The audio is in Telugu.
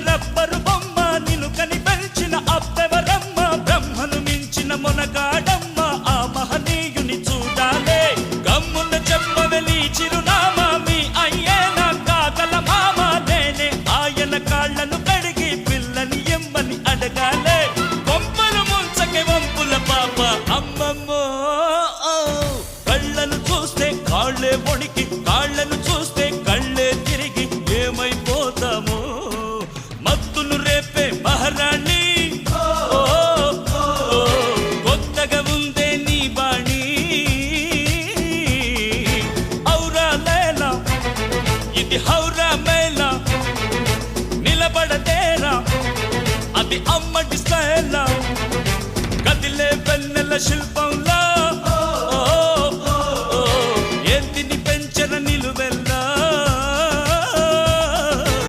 రబ్బరు బొమ్మ నిన్ను కని పెంచిన అప్పెవరమ్మ బ్రహ్మను మించిన మొనగాడమ్మ ఆ మహనీయుని చూడాలే గమ్మున చెప్పవే నీ చిరునామా మీ అయ్యేనా కాగల మామ నేనే ఆయన కాళ్ళను కడిగి పిల్లని ఎమ్మని అడగాలే కొంపలు ముంచకే వంపుల పాప అమ్మమ్మో కళ్ళను చూస్తే కాళ్ళే వణికి కాళ్ళను చూస్తే కళ్ళే తిరిగి ఏమైపోతామో మత్తును రేపే మహారాణి కొత్తగా ఉందే నీ బాణి ఔరా లేలా ఇది హౌరా మేలా నిలబడదేరా అది అమ్మటి స్టైలా కదిలే వెన్నెల శిల్పంలా